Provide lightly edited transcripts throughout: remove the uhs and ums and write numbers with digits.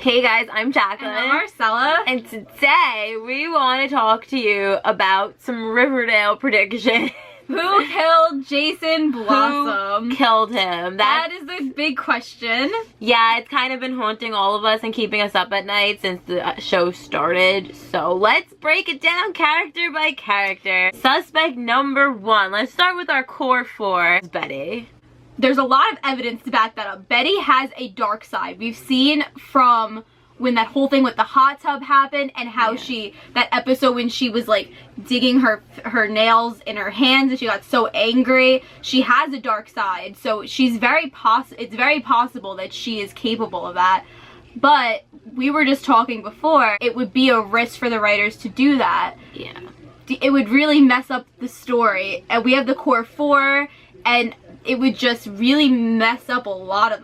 Hey guys, I'm Jacqueline. And I'm Marcella. And today we want to talk to you about some Riverdale predictions. Who killed Jason Blossom? Who killed him? That is the big question. Yeah, it's kind of been haunting all of us and keeping us up at night since the show started. So let's break it down character by character. Suspect number 1. Let's start with our core 4. Betty. There's a lot of evidence to back that up. Betty has a dark side. We've seen from when that whole thing with the hot tub happened and how that episode when she was like digging her nails in her hands and she got so angry. She has a dark side. So she's it's very possible that she is capable of that. But we were just talking before, it would be a risk for the writers to do that. Yeah. It would really mess up the story. And we have the core 4 and it would just really mess up a lot of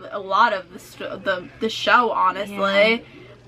the show, honestly. Yeah.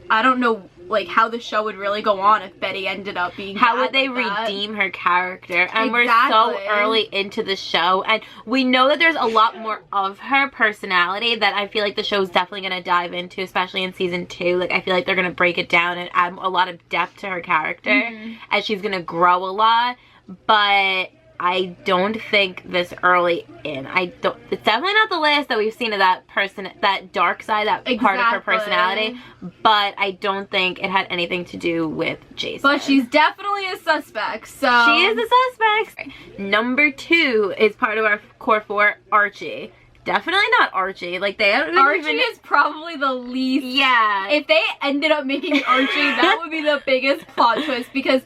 I don't know like how the show would really go on if Betty ended up being how would they redeem her character? And we're so early into the show and we know that there's a lot more of her personality that I feel like the show's definitely going to dive into, especially in season 2. Like I feel like they're going to break it down and add a lot of depth to her character as she's going to grow a lot. But I don't think this early in. It's definitely not the last that we've seen of that person, that dark side, that part of her personality. But I don't think it had anything to do with Jason. But she's definitely a suspect, so. She is a suspect. Number 2 is part of our core 4, Archie. Definitely not Archie. Like Archie is probably the least. Yeah. If they ended up making Archie, that would be the biggest plot twist because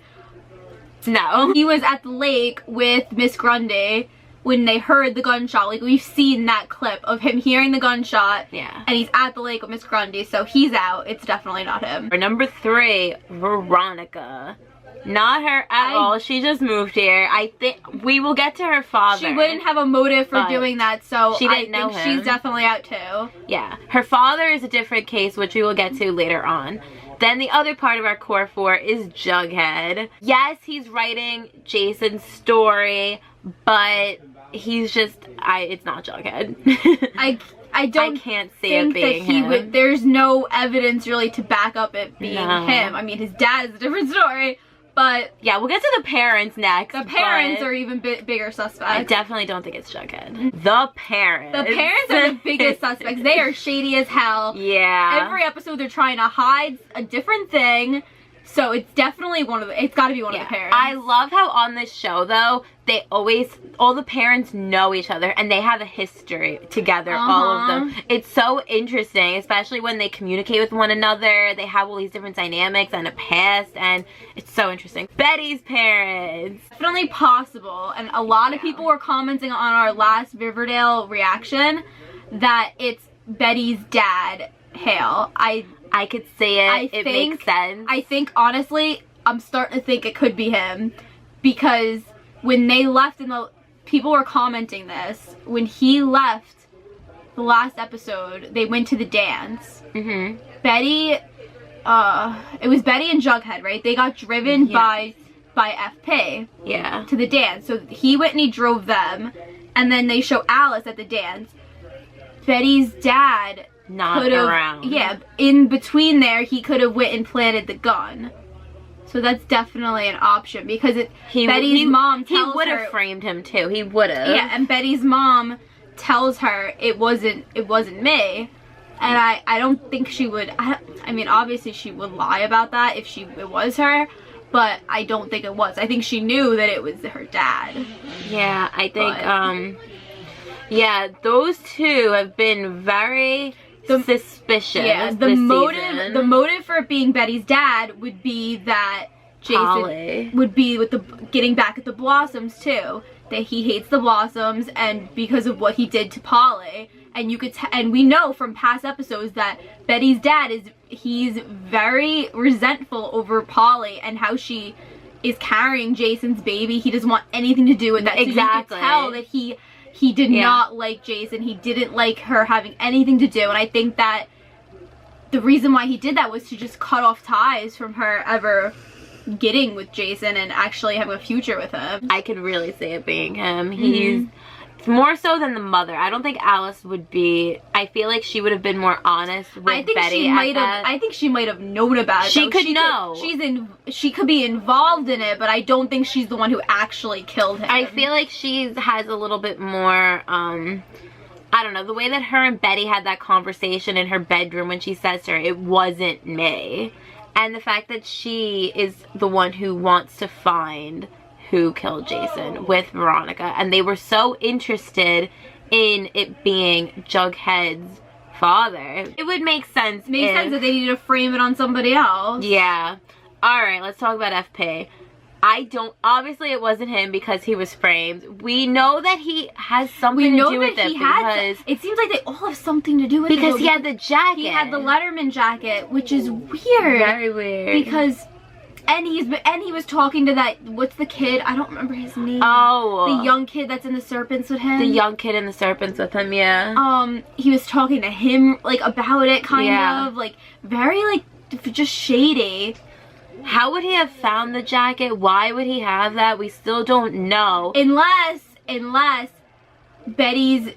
no. He was at the lake with Miss Grundy when they heard the gunshot. Like, we've seen that clip of him hearing the gunshot. Yeah. And he's at the lake with Miss Grundy, so he's out. It's definitely not him. Number 3, Veronica. Not her at all. She just moved here. I think we will get to her father. She wouldn't have a motive for doing that, so she didn't know think him. She's definitely out too. Yeah. Her father is a different case, which we will get to later on. Then the other part of our core 4 is Jughead. Yes, he's writing Jason's story, but he's just, it's not Jughead. I can't see it being him. There's no evidence really to back up it being him. I mean, his dad is a different story, but yeah, we'll get to the parents next. The parents are even bigger suspects. I definitely don't think it's Jughead. The parents. The parents are the biggest suspects. They are shady as hell. Yeah. Every episode they're trying to hide a different thing. So it's definitely it's got to be one of the parents. I love how on this show though, all the parents know each other and they have a history together, all of them. It's so interesting, especially when they communicate with one another. They have all these different dynamics and a past, and it's so interesting. Betty's parents. Definitely possible, and a lot of people were commenting on our last Riverdale reaction that it's Betty's dad, Hale. I could see it. It makes sense. I think, honestly, I'm starting to think it could be him. Because when they left people were commenting this. When he left the last episode, they went to the dance. Betty, it was Betty and Jughead, right? They got driven by FP. Yeah. To the dance. So he went and he drove them. And then they show Alice at the dance. Betty's dad not around. Yeah, in between there, he could have went and planted the gun. So that's definitely an option because Betty's mom tells her. He would have framed him too. He would have. Yeah, and Betty's mom tells her it wasn't me, and I don't think she would. I mean, obviously she would lie about that if it was her, but I don't think it was. I think she knew that it was her dad. Yeah, I think. Yeah, those two have been very suspicious. Yeah, the motive for it being Betty's dad would be that Jason would be with getting back at the Blossoms too. That he hates the Blossoms and because of what he did to Polly. And and we know from past episodes that Betty's dad he's very resentful over Polly and how she is carrying Jason's baby. He doesn't want anything to do with that. Exactly. So you can tell that he did not like Jason. He didn't like her having anything to do. And I think that the reason why he did that was to just cut off ties from her ever getting with Jason and actually having a future with him. I could really see it being him. He's More so than the mother. I don't think Alice would be. I feel like she would have been more honest with Betty. I think she might have known about it. She could know. She could be involved in it, but I don't think she's the one who actually killed him. I feel like she has a little bit more. I don't know, the way that her and Betty had that conversation in her bedroom when she says to her, it wasn't me. And the fact that she is the one who wants to find who killed Jason with Veronica, and they were so interested in it being Jughead's father. It would make sense. Makes sense that they needed to frame it on somebody else. Yeah. Alright, let's talk about FP. Obviously it wasn't him because he was framed. We know that he has something to do with it because... It seems like they all have something to do with it. Because he had the jacket. He had the Letterman jacket, which is weird. Very weird. Because... And he was talking to that, what's the kid? I don't remember his name. Oh. The young kid that's in the Serpents with him. The young kid in the Serpents with him, yeah. He was talking to him, like, about it, kind of. Like, very, like, just shady. How would he have found the jacket? Why would he have that? We still don't know. Unless Betty's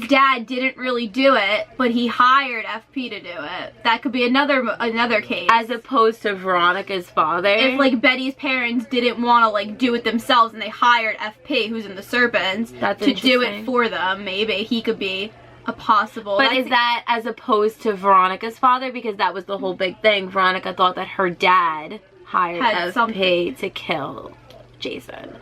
dad didn't really do it, but he hired FP to do it. That could be another case. As opposed to Veronica's father. If, like, Betty's parents didn't want to, like, do it themselves and they hired FP, who's in the Serpents, to do it for them, maybe he could be a possible... But is that as opposed to Veronica's father? Because that was the whole big thing. Veronica thought that her dad hired FP to kill Jason.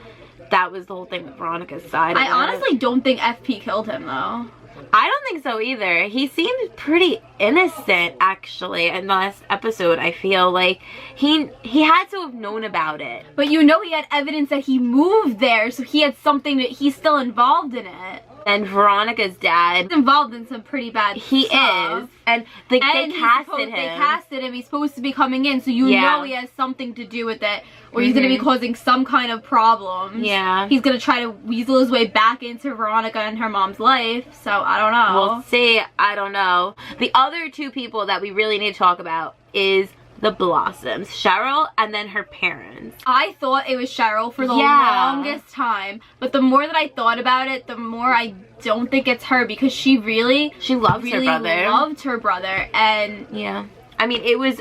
That was the whole thing with Veronica's side. I honestly don't think FP killed him, though. I don't think so either. He seemed pretty innocent, actually, in the last episode. I feel like he had to have known about it. But you know he had evidence that he moved there, so he had something that he's still involved in it. And Veronica's dad... He's involved in some pretty bad stuff. He is. And they casted him. They casted him. He's supposed to be coming in, so you know he has something to do with it. Or he's going to be causing some kind of problems. Yeah. He's going to try to weasel his way back into Veronica and her mom's life. So, I don't know. We'll see. I don't know. The other two people that we really need to talk about is the Blossoms. Cheryl and then her parents. I thought it was Cheryl for the longest time. But the more that I thought about it, the more I don't think it's her. Because she loves her brother. Loved her brother. And... yeah. I mean, it was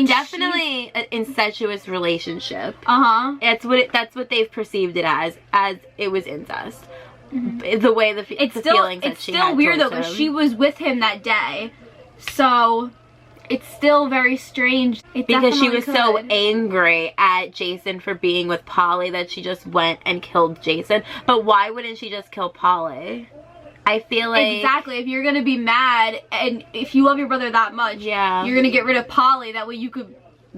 definitely an incestuous relationship. That's what they've perceived it as it was incest. The way the feelings that she had. It's still weird though, because she was with him that day, so it's still very strange. Because she was so angry at Jason for being with Polly that she just went and killed Jason. But why wouldn't she just kill Polly? I feel like... Exactly. If you're going to be mad and if you love your brother that much, you're going to get rid of Polly. That way you could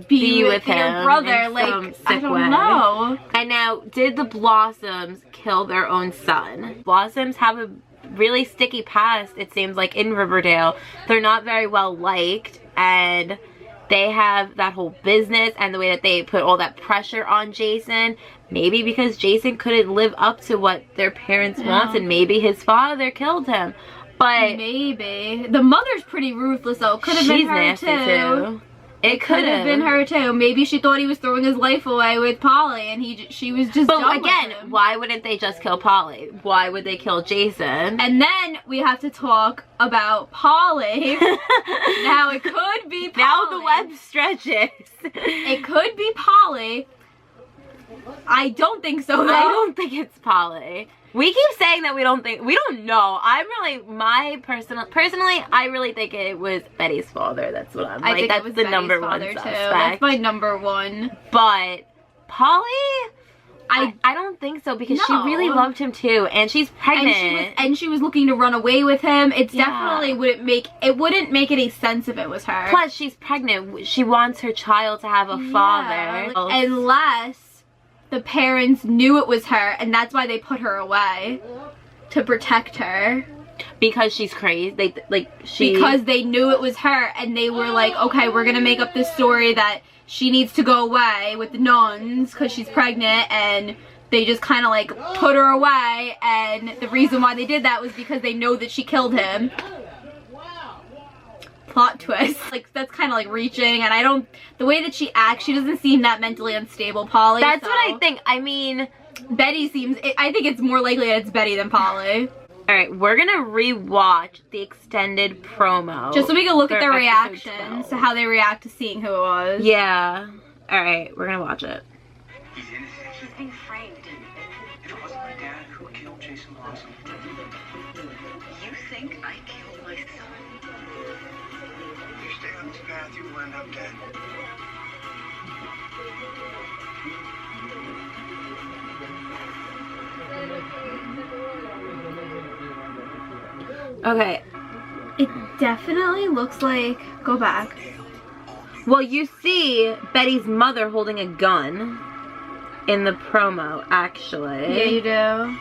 be with your brother. Like, I don't know. And now, did the Blossoms kill their own son? Blossoms have a really sticky past, it seems like, in Riverdale. They're not very well liked, and they have that whole business and the way that they put all that pressure on Jason. Maybe because Jason couldn't live up to what their parents wanted. Maybe his father killed him. But maybe. The mother's pretty ruthless though. Could have been her too. It could have been her too. Maybe she thought he was throwing his life away with Polly and she was just done with him. Why wouldn't they just kill Polly? Why would they kill Jason? And then we have to talk about Polly. Now it could be Polly. Now the web stretches. It could be Polly. I don't think so though. I don't think it's Polly. We keep saying that we don't know. Personally, I really think it was Betty's father. That's what I'm like. That's the number one suspect. That's my number one. But Polly, I don't think so because she really loved him too, and she's pregnant. And she was looking to run away with him. It's definitely wouldn't make any sense if it was her. Plus, she's pregnant. She wants her child to have a father. Unless the parents knew it was her and that's why they put her away to protect her. Because she's crazy. Because they knew it was her and they were like, okay, we're gonna make up this story that she needs to go away with the nuns because she's pregnant, and they just kind of like put her away, and the reason why they did that was because they know that she killed him. Plot twist. Like, that's kind of like reaching, and the way that she acts, she doesn't seem that mentally unstable, Polly. That's what I think. I mean, Betty seems, I think it's more likely that it's Betty than Polly. Alright, we're gonna re-watch the extended promo. Just so we can look at their for episode reactions, 12. to how they react to seeing who it was. Yeah. Alright, we're gonna watch it. He's innocent. He's being framed. If it wasn't my dad who killed Jason Blossom. You think I killed my son? If you stay on this path, you will end up dead. Okay. It definitely looks like, go back. Well, you see Betty's mother holding a gun in the promo, actually. Yeah, you do.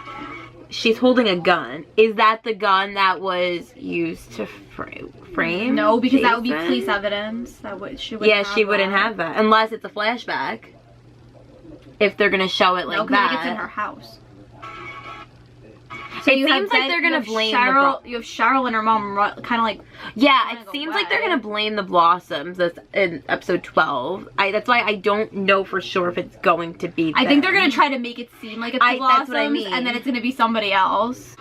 She's holding a gun. Is that the gun that was used to frame? No, because that would be Jason? police evidence. That would she wouldn't Yeah, have she wouldn't that. have that. Unless it's a flashback. If they're gonna show it like No, because that. it's in her house. It you have seems like they're you gonna have blame Cheryl, the you have Cheryl and her mom kind of like, Yeah, running it seems like they're away. gonna blame the Blossoms. That's in episode 12. That's why I don't know for sure if it's going to be I think they're them. gonna try to make it seem like it's the that's Blossoms, what I mean. and then it's gonna be somebody else.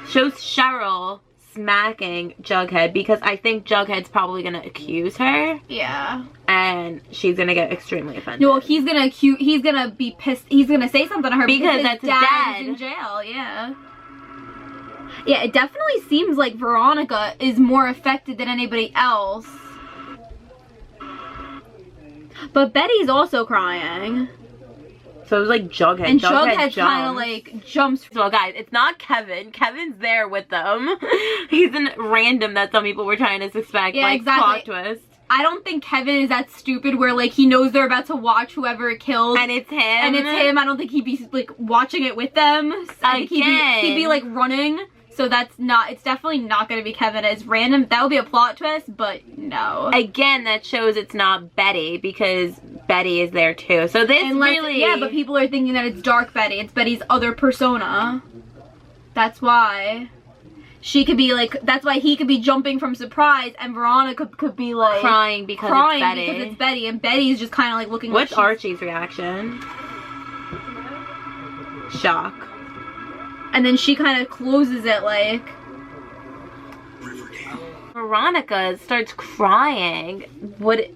Shows Cheryl smacking Jughead because I think Jughead's probably gonna accuse her Yeah. and she's gonna get extremely offended. No, he's gonna be pissed. He's gonna say something to her Because his that's his dad dad. is in jail. Yeah. Yeah, it definitely seems like Veronica is more affected than anybody else. But Betty's also crying. So it was like Jughead. And Jughead Jughead kind of like jumps. Well, guys, it's not Kevin. Kevin's there with them. He's a random that some people were trying to suspect. Yeah, like, exactly. Plot twist. I don't think Kevin is that stupid where like he knows they're about to watch whoever it kills. And it's him. I don't think he'd be like watching it with them. I think Again. he'd be like running. So that's not, it's definitely not going to be Kevin. It's random. That would be a plot twist, but no. Again, that shows it's not Betty because Betty is there too. So this really... Yeah, but people are thinking that it's Dark Betty. It's Betty's other persona. That's why. She could be like, that's why he could be jumping from surprise and Veronica could be like... crying because it's Betty. And Betty's just kind of like looking What's like Archie's reaction? Shock. And then she kind of closes it like... Riverdale. Veronica starts crying.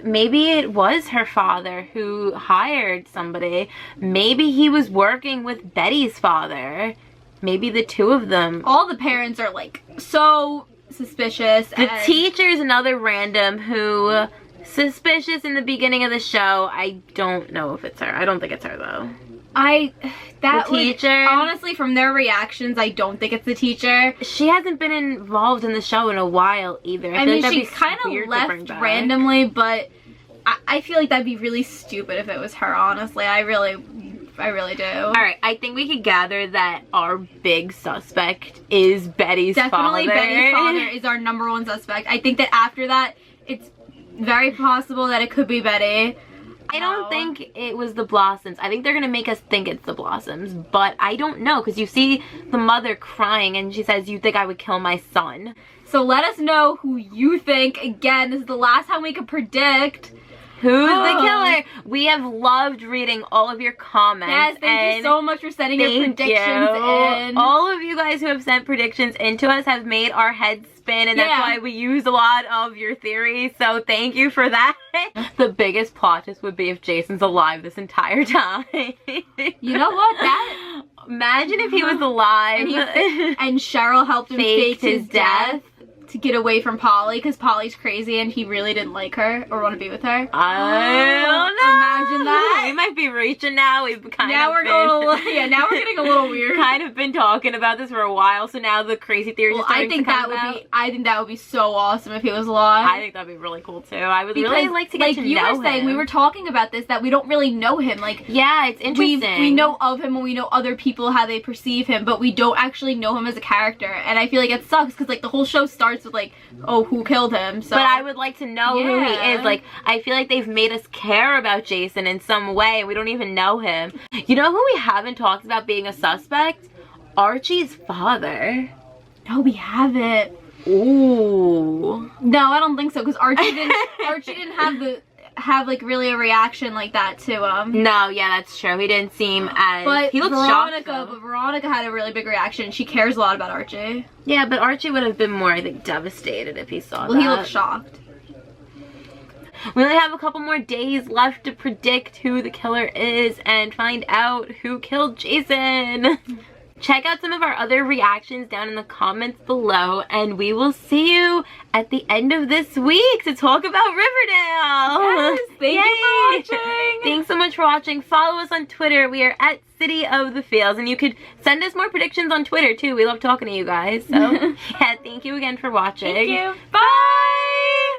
Maybe it was her father who hired somebody. Maybe he was working with Betty's father. Maybe the two of them. All the parents are like so suspicious. The teacher's another random who suspicious in the beginning of the show. I don't know if it's her. I don't think it's her though. The teacher? Honestly, from their reactions, I don't think it's the teacher. She hasn't been involved in the show in a while either. I feel mean, like she that'd be kind weird of to bring left back. randomly, but I feel like that'd be really stupid if it was her, honestly. I really do. Alright, I think we could gather that our big suspect is Betty's Definitely father. Betty's father is our number one suspect. I think that after that, it's very possible that it could be Betty. I don't think it was the Blossoms. I think they're going to make us think it's the Blossoms, but I don't know because you see the mother crying and she says, "You think I would kill my son?" So let us know who you think. Again, this is the last time we could predict. Who's the killer? We have loved reading all of your comments. Yes, thank you so much for sending your predictions in. All of you guys who have sent predictions into us have made our heads spin, and that's why we use a lot of your theories, so thank you for that. The biggest plot twist would be if Jason's alive this entire time. You know what? Imagine if he was alive. And Cheryl helped him fake his death to get away from Polly because Polly's crazy and he really didn't like her or want to be with her. I don't know. Imagine that. We might be reaching now. We've kind Now of we're now we're getting a little weird. kind of been talking about this for a while, so now the crazy theories are starting to come out. I think that would be so awesome if he was alive. I think that'd be really cool too. I would really like to get to know him. Like you were saying, we were talking about this, that we don't really know him. Like, yeah, it's interesting. We know of him and we know other people how they perceive him, but we don't actually know him as a character. And I feel like it sucks because like the whole show starts with like, oh, who killed him? So, but I would like to know who he is. Like, I feel like they've made us care about Jason in some way, and we don't even know him. You know who we haven't talked about being a suspect? Archie's father. No, we haven't. Ooh. No, I don't think so because Archie didn't have like really a reaction like that to him. No, yeah, that's true. He didn't seem as... But he looked shocked, Veronica had a really big reaction. She cares a lot about Archie. Yeah, but Archie would have been more, I think, devastated if he saw that. Well, he looked shocked. We only have a couple more days left to predict who the killer is and find out who killed Jason. Check out some of our other reactions down in the comments below, and we will see you at the end of this week to talk about Riverdale. Yes, thank you for watching. Thanks so much for watching. Follow us on Twitter. We are at City of the Feels, and you could send us more predictions on Twitter too. We love talking to you guys. So yeah, thank you again for watching. Thank you. Bye.